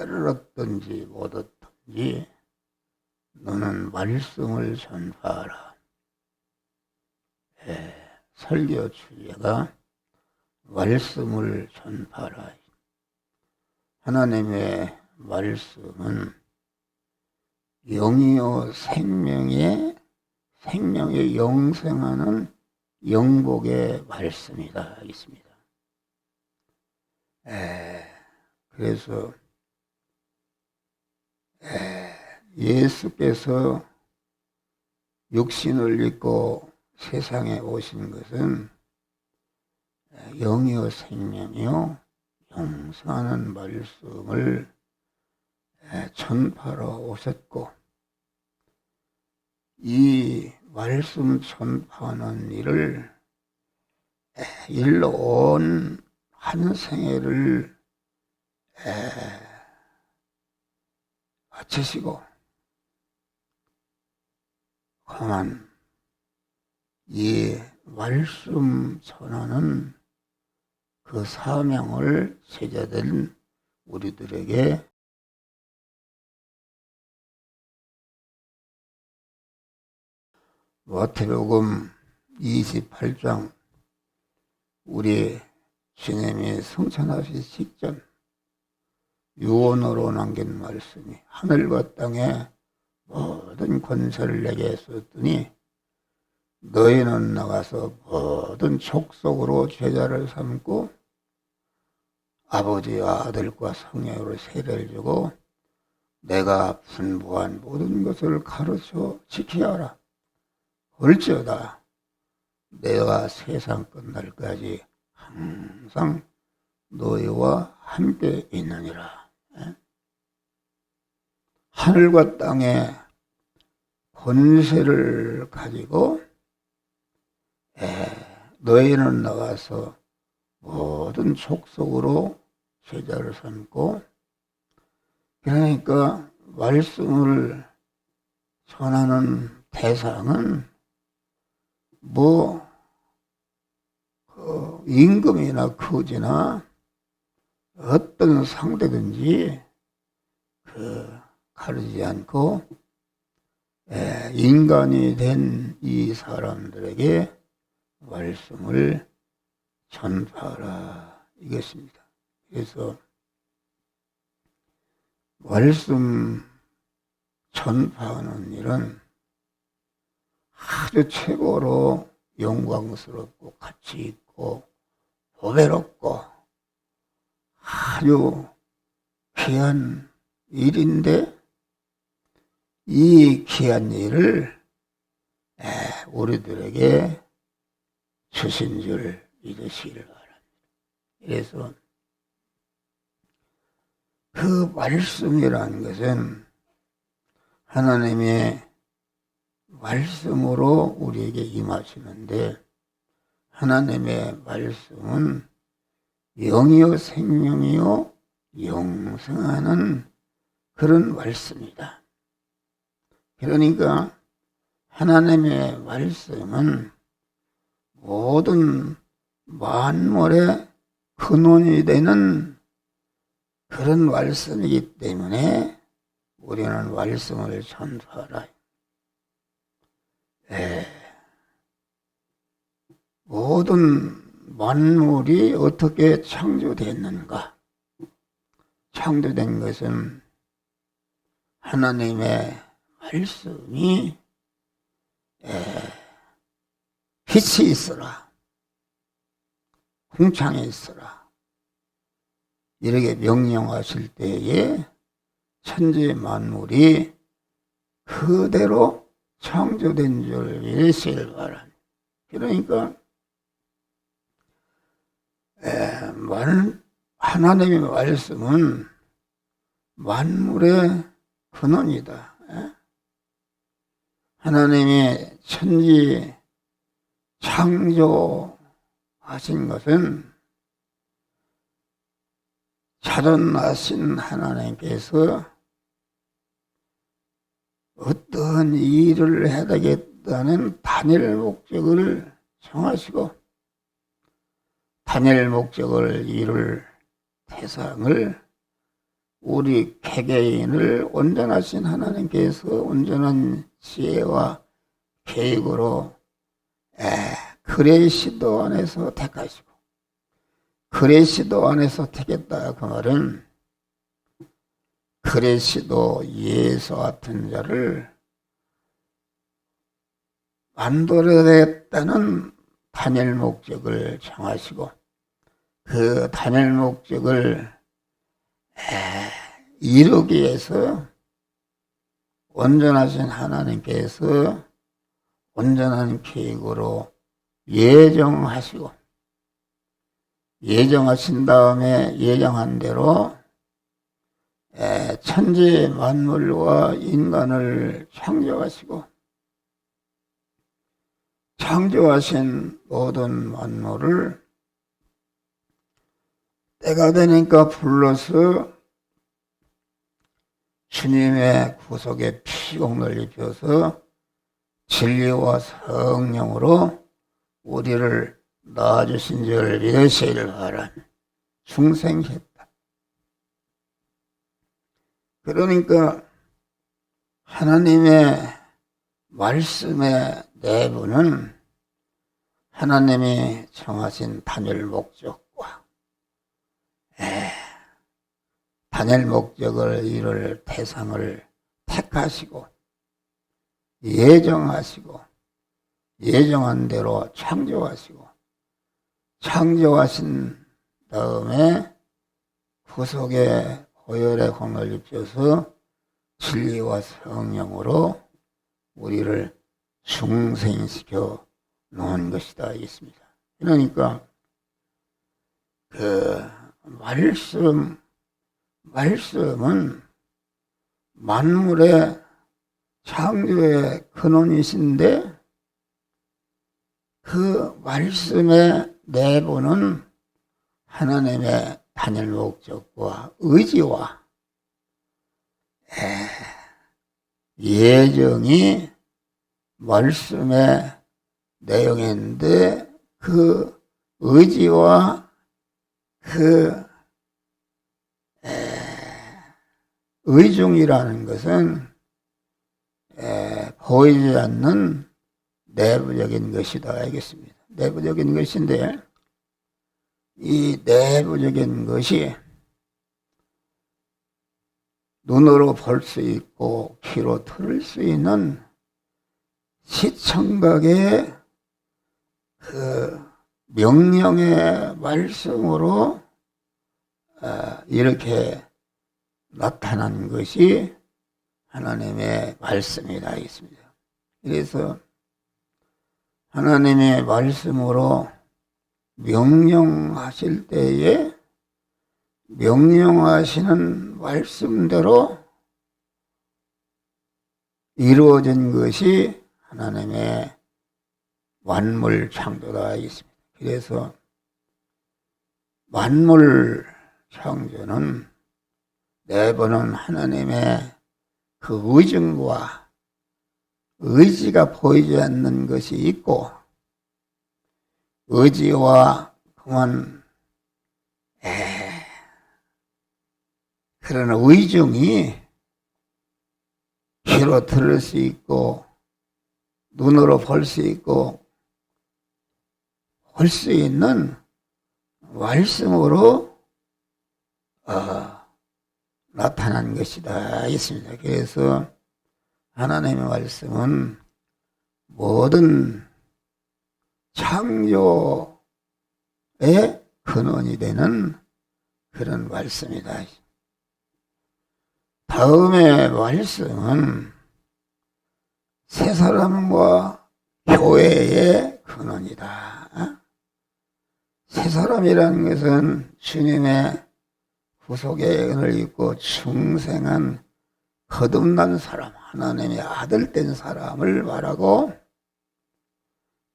때를 얻든지 못 얻든지 너는 말씀을 전파하라. 설교 주제가 말씀을 전파하라. 하나님의 말씀은 영이요 생명의 영생하는 영복의 말씀이다 있습니다. 그래서 예수께서 육신을 입고 세상에 오신 것은 영이요 생명이요 영생하는 말씀을 전파하러 오셨고, 이 말씀 전파하는 일로 온 한 생애를 바치시고, 그만 이 말씀 전하는 그 사명을 제자된 우리들에게 마태복음 28장 우리 주님이 성천하시기 직전 유언으로 남긴 말씀이 하늘과 땅에 모든 권세를 내게 줬더니 너희는 나가서 모든 족속으로 제자를 삼고 아버지와 아들과 성령으로 세례를 주고 내가 분부한 모든 것을 가르쳐 지켜야 하라. 얼지어다 내가 세상 끝날까지 항상 너희와 함께 있느니라. 하늘과 땅에 권세를 가지고 너희는 나가서 모든 족속으로 제자를 삼고, 그러니까 말씀을 전하는 대상은 임금이나 거지나 어떤 상대든지 가르지 않고 인간이 된 이 사람들에게 말씀을 전파하라 이것입니다. 그래서 말씀 전파하는 일은 아주 최고로 영광스럽고 가치 있고 보배롭고 아주 귀한 일인데, 이 귀한 일을 우리들에게 주신 줄 믿으시기를 바랍니다. 그래서 그 말씀이라는 것은 하나님의 말씀으로 우리에게 임하시는데, 하나님의 말씀은 영이요 생명이요 영생하는 그런 말씀이다. 그러니까 하나님의 말씀은 모든 만물의 근원이 되는 그런 말씀이기 때문에 우리는 말씀을 전파하라. 모든 만물이 어떻게 창조됐는가? 창조된 것은 하나님의 말씀이 빛이 있어라, 궁창에 있어라 이렇게 명령하실 때에 천지 만물이 그대로 창조된 줄 믿으시길 바랍니다. 그러니까 하나님의 말씀은 만물의 근원이다. 하나님의 천지 창조하신 것은 자존하신 하나님께서 어떠한 일을 해야 되겠다는 단일 목적을 정하시고, 단일 목적을 이룰 대상을 우리 개개인을 온전하신 하나님께서 온전한 지혜와 계획으로 그레시도 안에서 택하시고, 그레시도 안에서 택했다 그 말은 그레시도 예수 같은 자를 만들어야겠다는 단일 목적을 정하시고, 그 단일 목적을 이루기 위해서 온전하신 하나님께서 온전한 계획으로 예정하시고, 예정하신 다음에 예정한 대로 천지 만물과 인간을 창조하시고, 창조하신 모든 만물을 때가 되니까 불러서 주님의 구속에 피공을 입혀서 진리와 성령으로 우리를 낳아주신 줄 믿으시기를 바라며 중생했다. 그러니까 하나님의 말씀의 내부는 하나님이 정하신 단일 목적과 단일 목적을 이룰 대상을 택하시고 예정하시고 예정한 대로 창조하시고 창조하신 다음에 구속의 보혈의 공을 입혀서 진리와 성령으로 우리를 중생시켜 놓은 것이다 있습니다. 그러니까 그 말씀은 만물의 창조의 근원이신데 그 말씀의 내부는 하나님의 단일 목적과 의지와 예정이 말씀의 내용인데 그 의지와 그 의중이라는 것은 보이지 않는 내부적인 것이다 알겠습니다. 내부적인 것인데 이 내부적인 것이 눈으로 볼 수 있고 귀로 들을 수 있는 시청각의 그 명령의 말씀으로 이렇게 나타난 것이 하나님의 말씀이다 있습니다. 그래서 하나님의 말씀으로 명령하실 때에 명령하시는 말씀대로 이루어진 것이 하나님의 만물 창조다 있습니다. 그래서 만물 창조는 내보는 하나님의 그 의중과 의지가 보이지 않는 것이 있고 의지와 그만 그런 의중이 귀로 들을 수 있고 눈으로 볼 수 있고 볼 수 있는 말씀으로 나타난 것이다 있습니다. 그래서 하나님의 말씀은 모든 창조의 근원이 되는 그런 말씀이다. 다음의 말씀은 새 사람과 교회의 근원이다. 새 사람이라는 것은 주님의 구속의 은을 입고 중생한 거듭난 사람, 하나님의 아들 된 사람을 말하고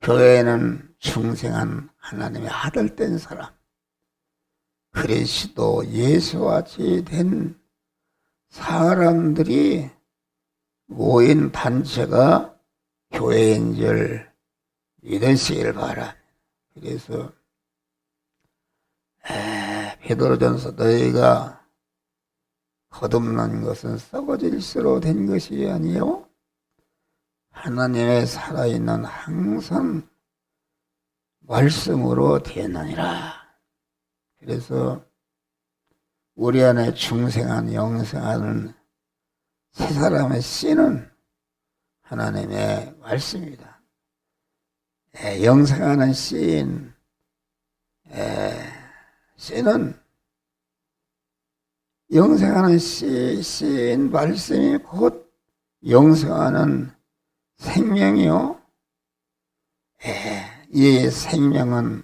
교회는 중생한 하나님의 아들 된 사람, 그리스도 예수같이 된 사람들이 모인 단체가 교회인 줄 믿으시길 바랍니다. 그래서 베드로전서 너희가 거듭난 것은 썩어질수록 된 것이 아니요 하나님의 살아있는 항상 말씀으로 되느니라. 그래서 우리 안에 중생한 영생하는 새 사람의 씨는 하나님의 말씀입니다. 영생하는 씨인 씨는 영생하는 씨인 말씀이 곧 영생하는 생명이요. 이 생명은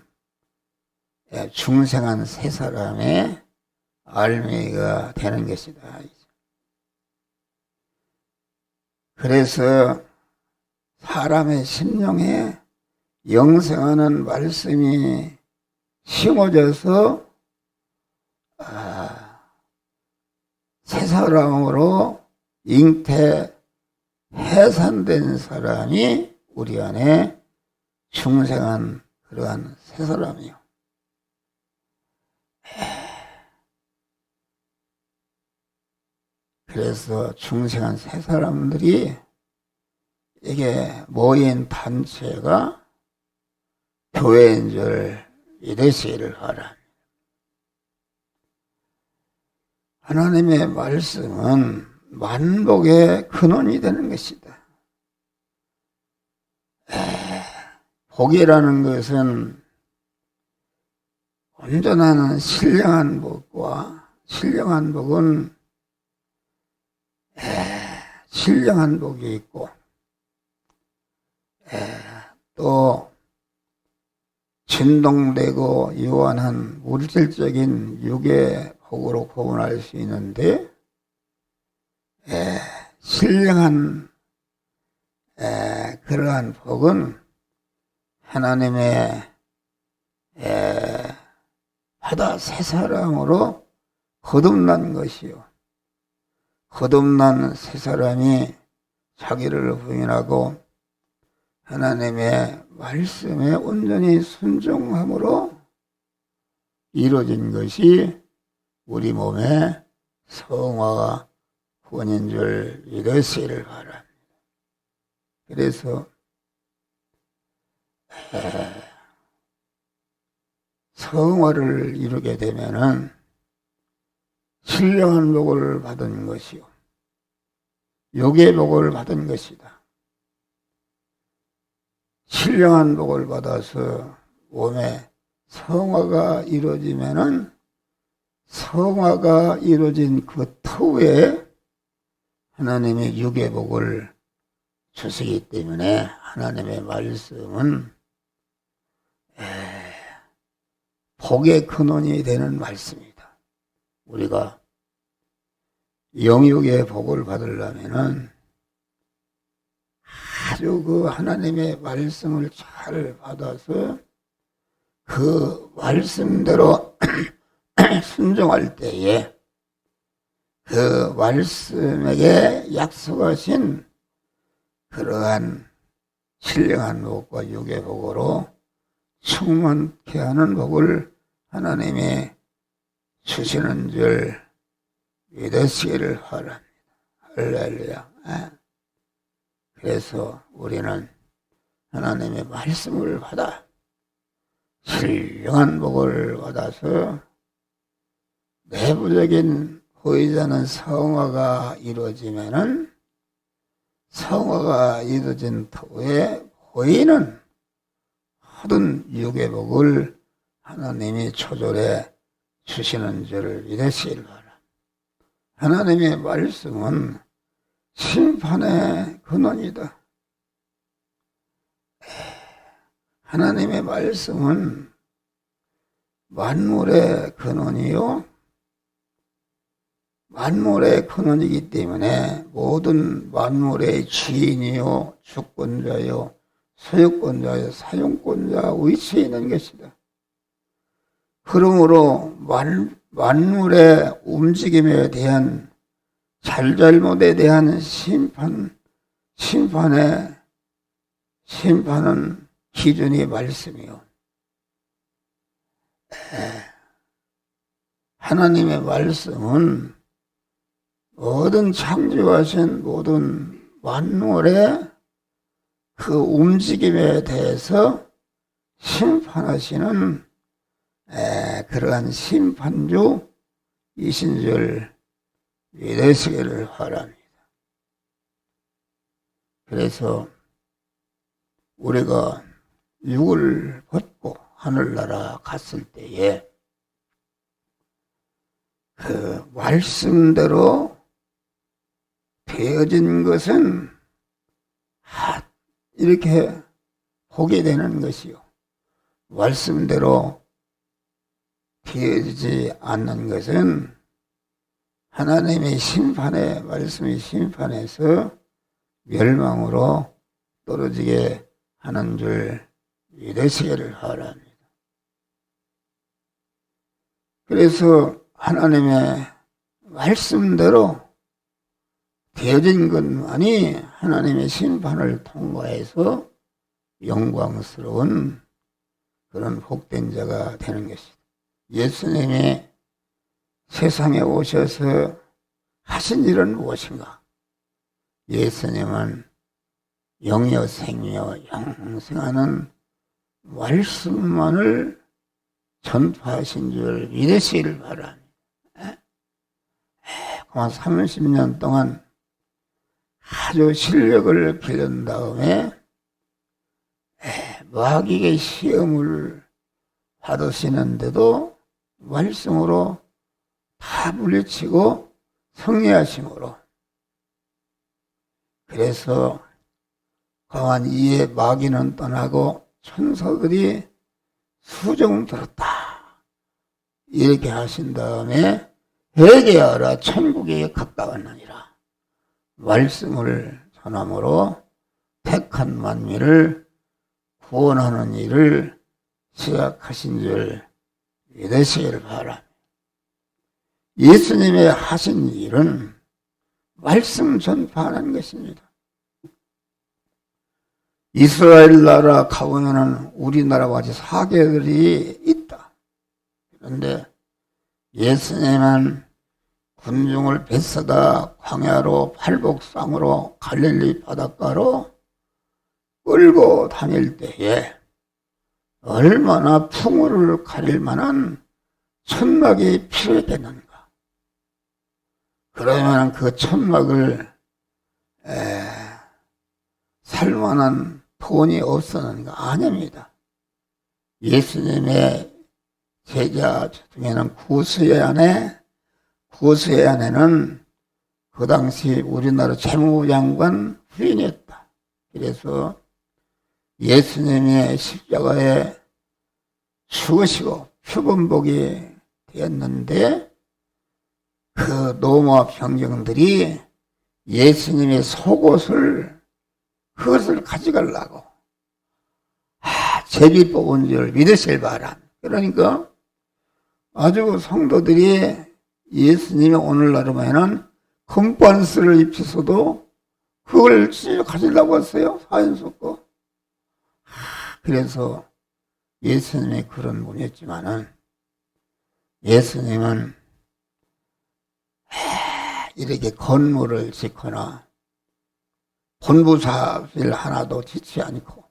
중생한 새 사람의 알미가 되는 것이다. 그래서 사람의 심령에 영생하는 말씀이 심어져서 새 사람으로 잉태 해산된 사람이 우리 안에 중생한 그러한 새 사람이요. 그래서 중생한 새 사람들이 이게 모인 단체가 교회인 줄 믿으시기를 바랍니다. 하나님의 말씀은 만복의 근원이 되는 것이다. 복이라는 것은 온전한 신령한 복과 신령한 복은 신령한 복이 있고 또 진동되고 유한한 물질적인 육의 복으로 구분할 수 있는데 신령한 그러한 복은 하나님의 바다 새 사람으로 거듭난 것이요. 거듭난 새 사람이 자기를 부인하고 하나님의 말씀에 온전히 순종함으로 이루어진 것이 우리 몸의 성화가 후원인 줄 믿으시기를 바랍니다. 그래서 성화를 이루게 되면은 신령한 복을 받은 것이요 육의 복을 받은 것이다. 신령한 복을 받아서 몸에 성화가 이루어지면은 성화가 이루어진 그 터에 하나님의 육의 복을 주시기 때문에 하나님의 말씀은 복의 근원이 되는 말씀이다. 우리가 영육의 복을 받으려면은 아주 그 하나님의 말씀을 잘 받아서 그 말씀대로 순종할 때에 그 말씀에게 약속하신 그러한 신령한 복과 육의 복으로 충만케 하는 복을 하나님이 주시는 줄 믿으시기를 바랍니다. 할렐루야. 그래서 우리는 하나님의 말씀을 받아 신령한 복을 받아서 내부적인 보이지 않는 성화가 이루어지면은 성화가 이루어진 터에 보이는 모든 육의 복을 하나님이 초절해 주시는 줄을 믿으시길 바랍니다. 하나님의 말씀은 심판의 근원이다. 하나님의 말씀은 만물의 근원이요 만물의 근원이기 때문에 모든 만물의 주인이요 주권자요 소유권자요 사용권자 위치에 있는 것이다. 그러므로 만물의 움직임에 대한 잘잘못에 대한 심판은 기준이 말씀이요. 하나님의 말씀은 모든 창조하신 모든 만물의 그 움직임에 대해서 심판하시는 그러한 심판주 이신 줄 믿으시기를 바랍니다. 그래서 우리가 육을 벗고 하늘나라 갔을 때에 그 말씀대로 되어진 것은 이렇게 보게 되는 것이요. 말씀대로 되어지지 않는 것은 하나님의 심판에, 말씀의 심판에서 멸망으로 떨어지게 하는 줄 믿으시기를 바랍니다. 그래서 하나님의 말씀대로 되어진 것만이 하나님의 심판을 통과해서 영광스러운 그런 복된 자가 되는 것이다. 예수님이 세상에 오셔서 하신 일은 무엇인가? 예수님은 영이요 생이요 영생하는 말씀만을 전파하신 줄 믿으시기를 바랍니다. 그만 30년 동안 아주 실력을 기른 다음에 마귀의 시험을 받으시는데도 말씀으로 다 물리치고 승리하심으로, 그래서 강한 이에 마귀는 떠나고 천사들이 수종 들었다 이렇게 하신 다음에 회개하라 천국에 가까웠느니라 말씀을 전함으로 택한 만민을 구원하는 일을 시작하신 줄 믿으시기를 바랍니다. 예수님의 하신 일은 말씀 전파하는 것입니다. 이스라엘 나라 가보면은 우리나라와 같이 사계들이 있다. 그런데 예수님은 군중을 뱃사다 광야로 팔복상으로 갈릴리 바닷가로 끌고 다닐 때에 얼마나 풍우를 가릴 만한 천막이 필요했겠는가. 그러면 그 천막을 살 만한 돈이 없었는가? 아닙니다. 예수님의 제자 중에는 구스의 아내는 그 당시 우리나라 재무장관 후인이었다. 그래서 예수님의 십자가에 죽으시고 표범복이 되었는데 그 로마 병정들이 예수님의 속옷을 그것을 가져가려고 제비 뽑은 줄 믿으실 바람. 그러니까 아주 성도들이 예수님이 오늘날에는 금반스를 입히서도 그걸 가지려고 했어요. 사연 쏟고. 그래서 예수님이 그런 분이었지만은 예수님은 이렇게 건물을 짓거나 본부사일 하나도 짓지 않고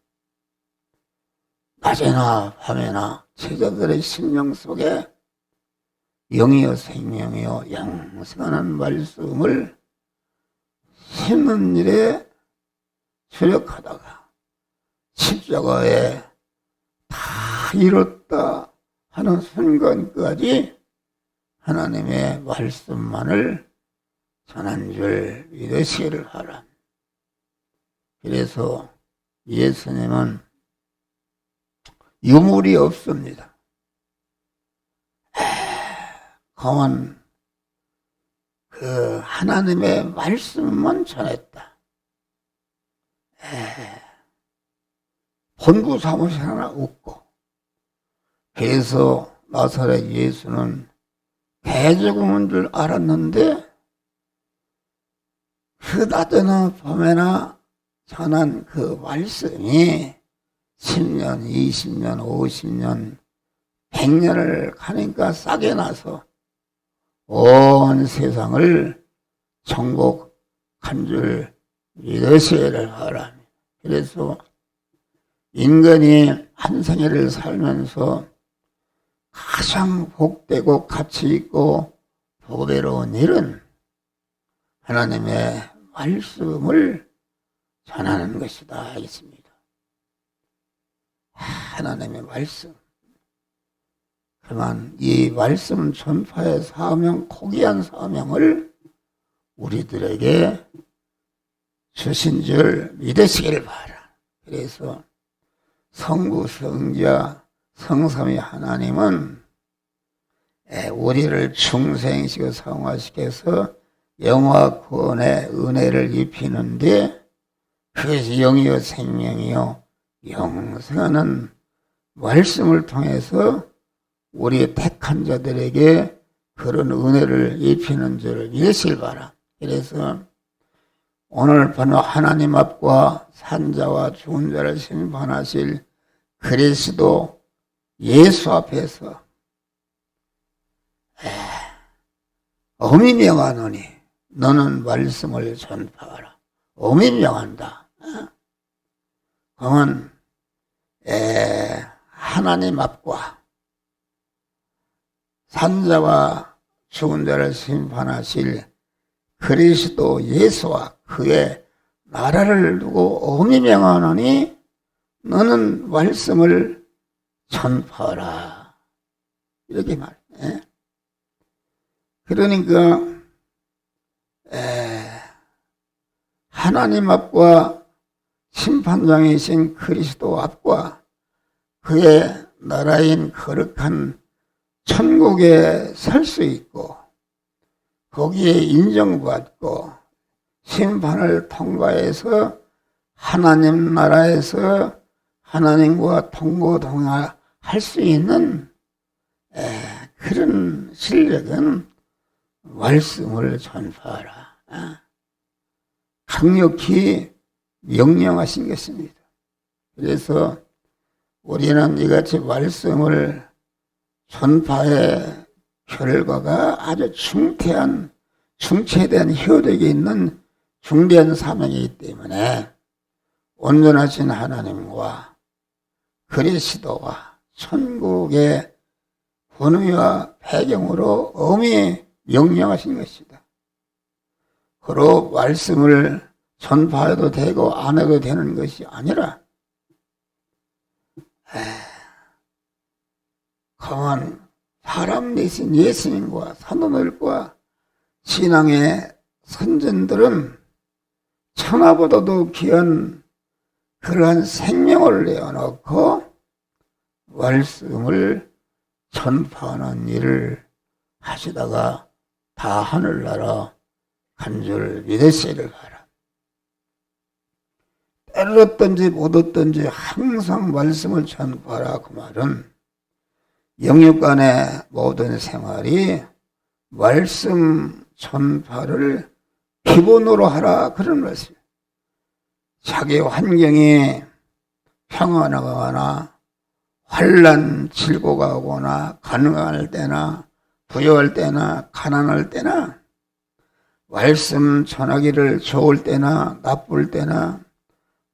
낮에나 밤에나 제자들의 심령 속에 영이요 생명이요 영생하는 말씀을 심는 일에 주력하다가 십자가에 다 이뤘다 하는 순간까지 하나님의 말씀만을 전한 줄 믿으시기를 바랍니다. 그래서 예수님은 유물이 없습니다. 강한 그 하나님의 말씀만 전했다. 본부 사무실 하나 없고, 그래서 나사렛 예수는 개 죽음인 줄 알았는데 그 낮에나 밤에나 전한 그 말씀이 10년, 20년, 50년, 100년을 가니까 싸게 나서 온 세상을 천국 간 줄 믿으시기를 바랍니다. 그래서 인간이 한 생애를 살면서 가장 복되고 가치 있고 보배로운 일은 하나님의 말씀을 전하는 것이다 하겠습니다. 하나님의 말씀. 그만 이 말씀 전파의 사명, 고귀한 사명을 우리들에게 주신 줄 믿으시기를 바라. 그래서 성부, 성자, 성삼위 하나님은 우리를 중생시켜 성화시켜서 영화 구원의 은혜를 입히는데 그것이 영이요 생명이요 영생하는 말씀을 통해서 우리 택한 자들에게 그런 은혜를 입히는 줄을 믿으시길 바라. 그래서 오늘 바로 하나님 앞과 산자와 죽은 자를 심판하실 그리스도 예수 앞에서 엄히 명하노니 너는 말씀을 전파하라. 엄히 명한다. 그러면 하나님 앞과 산자와 죽은 자를 심판하실 그리스도 예수와 그의 나라를 두고 엄히 명하노니 너는 말씀을 전파하라. 이렇게 말해. 그러니까 하나님 앞과 심판장이신 그리스도 앞과 그의 나라인 거룩한 천국에 설 수 있고 거기에 인정받고 심판을 통과해서 하나님 나라에서 하나님과 동거동행할 수 있는 그런 실력은 말씀을 전파하라. 강력히 명령하신 것입니다. 그래서 우리는 이같이 말씀을 전파의 결과가 아주 중체된 효력이 있는 중대한 사명이기 때문에 온전하신 하나님과 그리스도와 천국의 본의와 배경으로 엄히 명령하신 것이다. 그로 말씀을 전파해도 되고 안 해도 되는 것이 아니라 강한 사람 대신 예수님과 사도들과 신앙의 선전들은 천하보다도 귀한 그러한 생명을 내어놓고 말씀을 전파하는 일을 하시다가 다 하늘나라 간 줄 믿으시기를 바라. 때를 얻든지 못 얻든지 항상 말씀을 전파하라. 그 말은 영육간의 모든 생활이 말씀 전파를 기본으로 하라 그런 말씀. 자기 환경이 평안하거나 환난 질고가 오거나 가난할 때나 부여할 때나 가난할 때나 말씀 전하기를 좋을 때나 나쁠 때나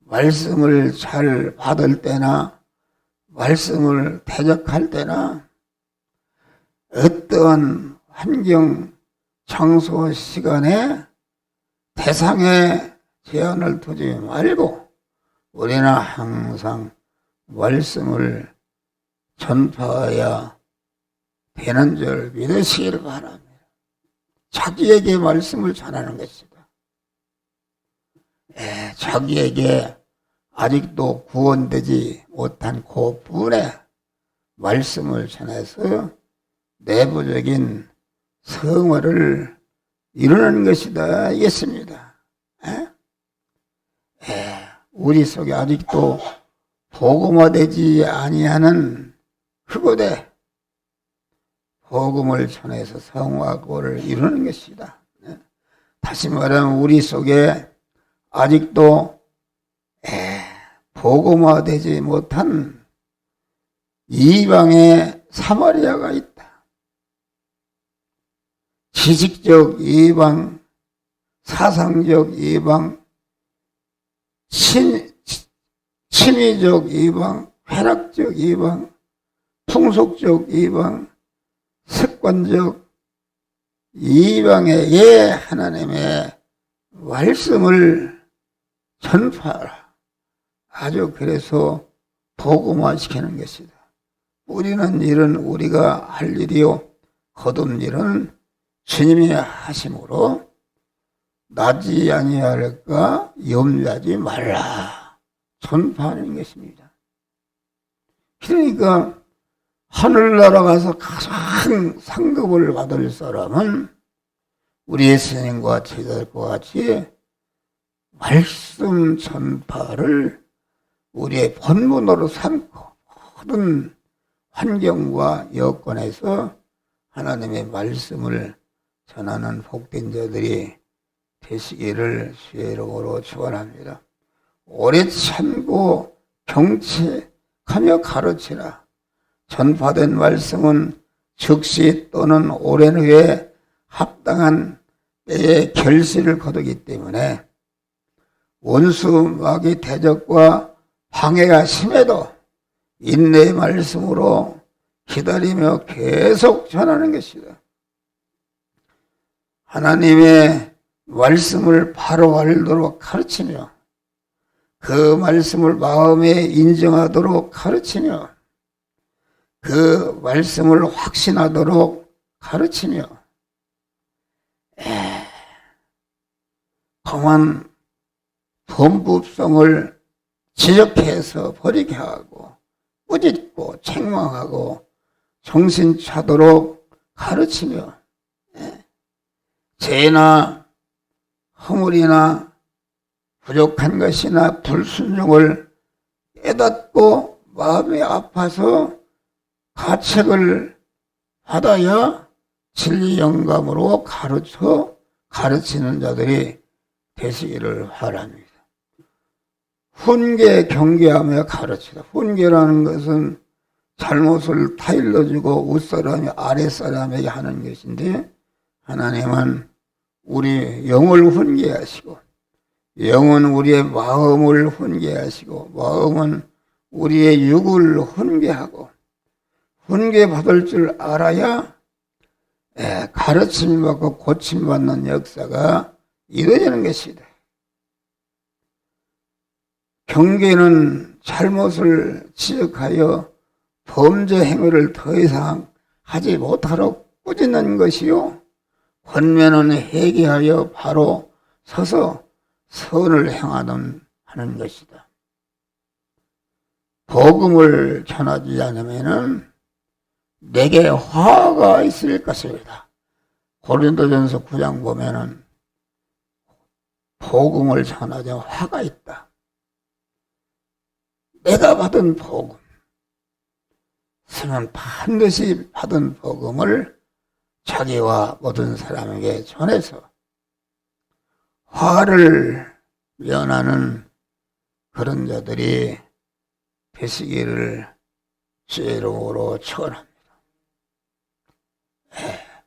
말씀을 잘 받을 때나 말씀을 대적할 때나 어떠한 환경, 장소, 시간에 대상에 제한을 두지 말고 우리는 항상 말씀을 전파해야 되는 줄 믿으시기를 바랍니다. 자기에게 말씀을 전하는 것이다. 자기에게 아직도 구원되지 못한 그 분의 말씀을 전해서 내부적인 성화를 이루는 것이다 했습니다. 우리 속에 아직도 복음화되지 아니하는 흑고대 복음을 전해서 성화고를 이루는 것이다. 다시 말하면 우리 속에 아직도 복음화되지 못한 이방의 사마리아가 있다. 지식적 이방, 사상적 이방, 취미적 이방, 쾌락적 이방, 풍속적 이방, 습관적 이방에게 하나님의 말씀을 전파하라. 아주 그래서 복음화시키는 것이다. 뿌리는 일은 우리가 할 일이요 거둔 일은 주님이 하심으로 나지 아니할까 염려하지 말라. 전파하는 것입니다. 그러니까 하늘나라 가서 가장 상급을 받을 사람은 우리 예수님과 제자들과 같이 말씀 전파를 우리의 본분으로 삼고 모든 환경과 여건에서 하나님의 말씀을 전하는 복된 자들이 되시기를 주의 이름으로 축원합니다. 오래 참고 경책하며 가르치라. 전파된 말씀은 즉시 또는 오랜 후에 합당한 때에 결실을 거두기 때문에 원수 마귀 대적과 방해가 심해도 인내의 말씀으로 기다리며 계속 전하는 것이다. 하나님의 말씀을 바로 알도록 가르치며 그 말씀을 마음에 인정하도록 가르치며 그 말씀을 확신하도록 가르치며 강한 범법성을 지적해서 버리게 하고 꾸짖고 책망하고 정신 차도록 가르치며 죄나 허물이나 부족한 것이나 불순종을 깨닫고 마음이 아파서 가책을 받아야 진리 영감으로 가르치는 자들이 되시기를 바랍니다. 훈계 경계하며 가르치다. 훈계라는 것은 잘못을 타일러주고 윗사람이 아랫사람에게 하는 것인데 하나님은 우리 영을 훈계하시고 영은 우리의 마음을 훈계하시고 마음은 우리의 육을 훈계하고 훈계받을 줄 알아야 가르침을 받고 고침받는 역사가 이루어지는 것이다. 경계는 잘못을 지적하여 범죄 행위를 더 이상 하지 못하도록 꾸짖는 것이요 권면은 회개하여 바로 서서 선을 행하는 하는 것이다. 복음을 전하지 않으면은 내게 화가 있을 것입니다. 고린도전서 9장 보면은 복음을 전하자 화가 있다. 내가 받은 복음, 스는 반드시 받은 복음을 자기와 모든 사람에게 전해서 화를 면하는 그런 자들이 되시기를 주의 이름으로 축원합니다.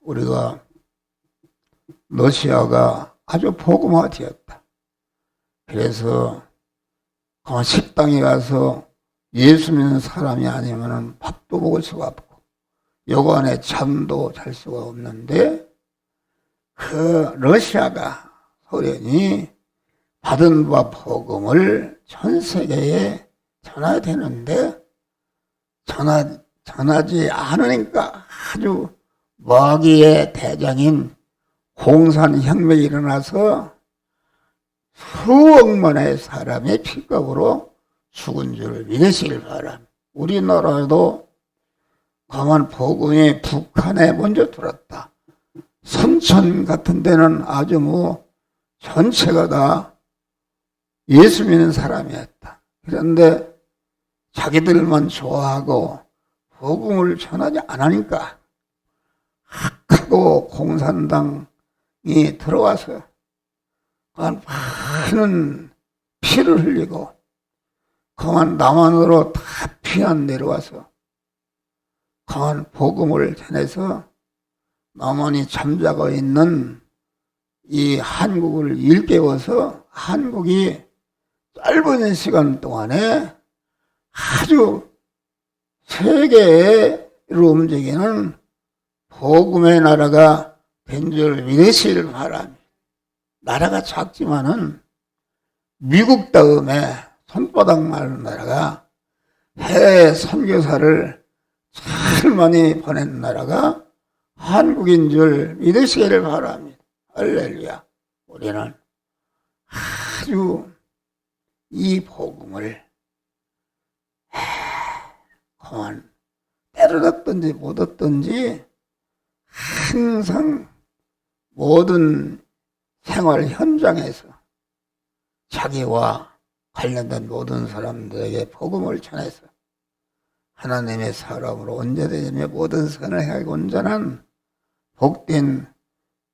우리가 러시아가 아주 복음화되었다. 그래서 식당에 가서 예수 믿는 사람이 아니면 밥도 먹을 수가 없고 여간에 잠도 잘 수가 없는데 그 러시아가 소련이 받은 바 복음을 전 세계에 전해야 되는데 전하지 않으니까 아주 마귀의 대장인 공산혁명이 일어나서 수억만의 사람의 피값으로 죽은 줄 믿으시길 바랍니다. 우리나라도 강한 복음이 북한에 먼저 들었다. 선천 같은 데는 아주 전체가 다 예수 믿는 사람이었다. 그런데 자기들만 좋아하고 복음을 전하지 않으니까 악하고 공산당이 들어와서 많은 피를 흘리고 강한 남한으로 다 피난 내려와서 강한 복음을 전해서 남한이 잠자고 있는 이 한국을 일깨워서 한국이 짧은 시간 동안에 아주 세계로 움직이는 복음의 나라가 된 줄 믿으시길 바랍니다. 나라가 작지만은 미국 다음에 손바닥만한 나라가 해외 선교사를 참 많이 보낸 나라가 한국인 줄 믿으시기를 바랍니다. 할렐루야. 우리는 아주 이 복음을 그만 때를 얻든지 못 얻든지 항상 모든 생활 현장에서 자기와 관련된 모든 사람들에게 복음을 전해서 하나님의 사람으로 언제든지 모든 선을 행하고 온전한 복된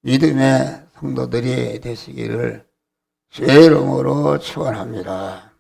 믿음의 성도들이 되시기를 주의 이름으로 축원합니다.